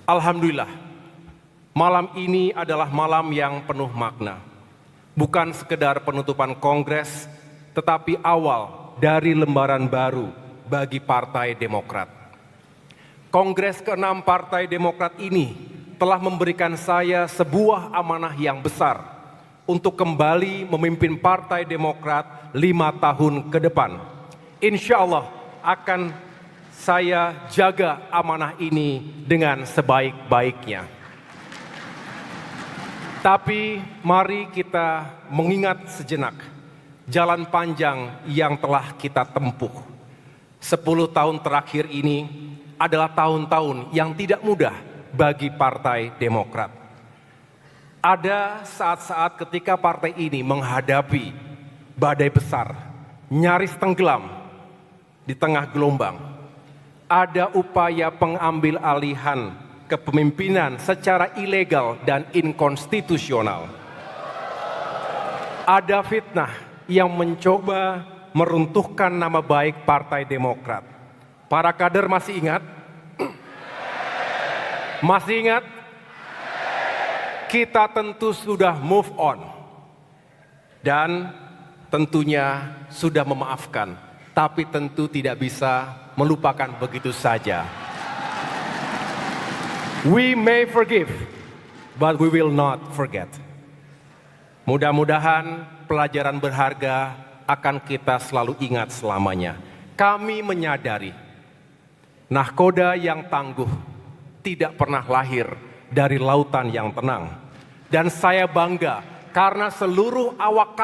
Alhamdulillah, malam ini adalah malam yang penuh makna. Bukan sekedar penutupan Kongres, tetapi awal dari lembaran baru bagi Partai Demokrat. Kongres ke-6 Partai Demokrat ini telah memberikan saya sebuah amanah yang besar untuk kembali memimpin Partai Demokrat 5 tahun ke depan. Insya Allah akan saya jaga amanah ini dengan sebaik-baiknya. Tapi mari kita mengingat sejenak jalan panjang yang telah kita tempuh. 10 tahun terakhir ini adalah tahun-tahun yang tidak mudah bagi Partai Demokrat. Ada saat-saat ketika partai ini menghadapi badai besar, nyaris tenggelam di tengah gelombang. Ada upaya pengambil alihan kepemimpinan secara ilegal dan inkonstitusional. Ada fitnah yang mencoba meruntuhkan nama baik Partai Demokrat. Para kader masih ingat? Masih ingat? Kita tentu sudah move on. Dan tentunya sudah memaafkan. Tapi tentu tidak bisa melupakan begitu saja. We may forgive, but we will not forget. Mudah-mudahan pelajaran berharga akan kita selalu ingat selamanya. Kami menyadari, nahkoda yang tangguh tidak pernah lahir dari lautan yang tenang. Dan saya bangga karena seluruh awak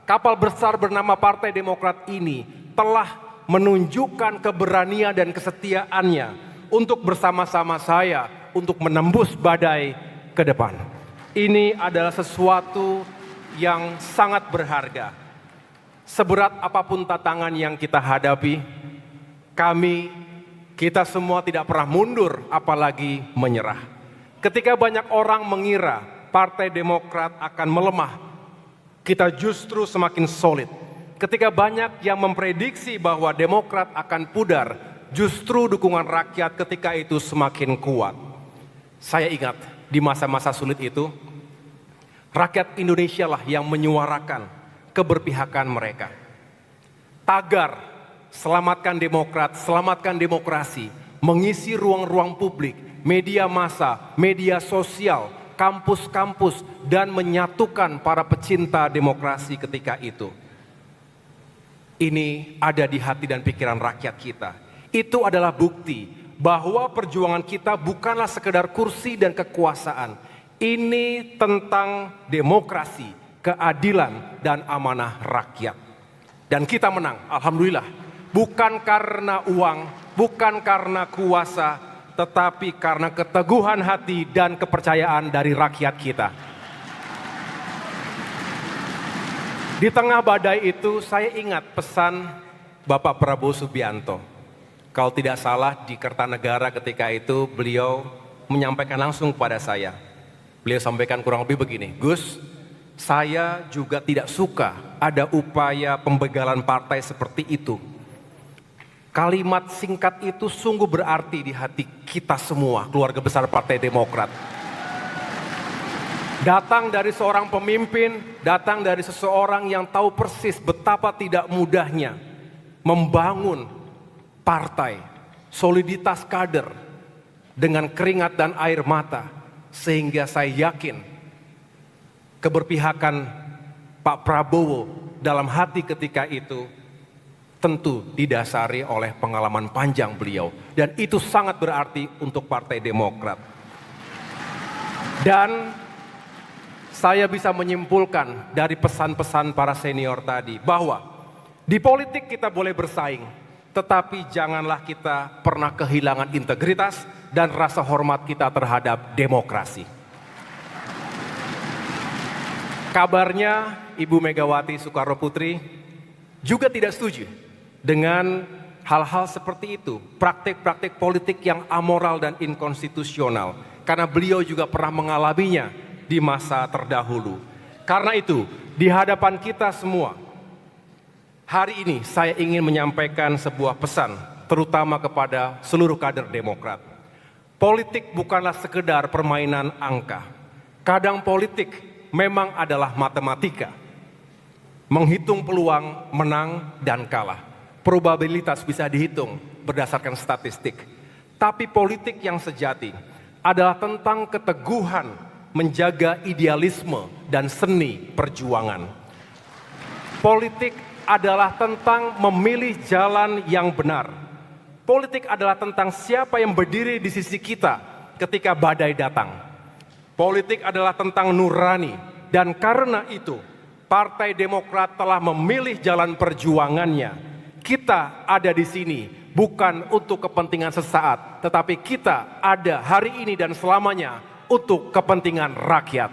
kapal besar bernama Partai Demokrat ini telah menunjukkan keberanian dan kesetiaannya untuk bersama-sama saya untuk menembus badai ke depan. Ini adalah sesuatu yang sangat berharga. Seberat apapun tantangan yang kita hadapi, kita semua tidak pernah mundur apalagi menyerah. Ketika banyak orang mengira Partai Demokrat akan melemah, kita justru semakin solid. Ketika banyak yang memprediksi bahwa Demokrat akan pudar, justru dukungan rakyat ketika itu semakin kuat. Saya ingat di masa-masa sulit itu, rakyat Indonesia lah yang menyuarakan keberpihakan mereka. Tagar "Selamatkan Demokrat, selamatkan demokrasi" mengisi ruang-ruang publik, media massa, media sosial, kampus-kampus, dan menyatukan para pecinta demokrasi ketika itu. Ini ada di hati dan pikiran rakyat kita. Itu adalah bukti bahwa perjuangan kita bukanlah sekedar kursi dan kekuasaan. Ini tentang demokrasi, keadilan, dan amanah rakyat. Dan kita menang, alhamdulillah. Bukan karena uang, bukan karena kuasa, tetapi karena keteguhan hati dan kepercayaan dari rakyat kita. Di tengah badai itu saya ingat pesan Bapak Prabowo Subianto. Kalau tidak salah di Kertanegara ketika itu beliau menyampaikan langsung kepada saya. Beliau sampaikan kurang lebih begini, "Gus, saya juga tidak suka ada upaya pembegalan partai seperti itu. Kalimat singkat itu sungguh berarti di hati kita semua, keluarga besar Partai Demokrat. Datang dari seorang pemimpin, datang dari seseorang yang tahu persis betapa tidak mudahnya membangun partai, soliditas kader dengan keringat dan air mata, sehingga saya yakin keberpihakan Pak Prabowo dalam hati ketika itu tentu didasari oleh pengalaman panjang beliau, dan itu sangat berarti untuk Partai Demokrat. Dan saya bisa menyimpulkan dari pesan-pesan para senior tadi bahwa di politik kita boleh bersaing, tetapi janganlah kita pernah kehilangan integritas dan rasa hormat kita terhadap demokrasi. Kabarnya Ibu Megawati Soekarno Putri juga tidak setuju dengan hal-hal seperti itu, praktik-praktik politik yang amoral dan inkonstitusional, karena beliau juga pernah mengalaminya di masa terdahulu. Karena itu, di hadapan kita semua, hari ini saya ingin menyampaikan sebuah pesan, terutama kepada seluruh kader Demokrat. Politik bukanlah sekedar permainan angka. Kadang politik memang adalah matematika. Menghitung peluang menang dan kalah. Probabilitas bisa dihitung berdasarkan statistik. Tapi politik yang sejati adalah tentang keteguhan menjaga idealisme dan seni perjuangan. Politik adalah tentang memilih jalan yang benar. Politik adalah tentang siapa yang berdiri di sisi kita ketika badai datang. Politik adalah tentang nurani, dan karena itu Partai Demokrat telah memilih jalan perjuangannya. Kita ada di sini bukan untuk kepentingan sesaat, tetapi kita ada hari ini dan selamanya untuk kepentingan rakyat.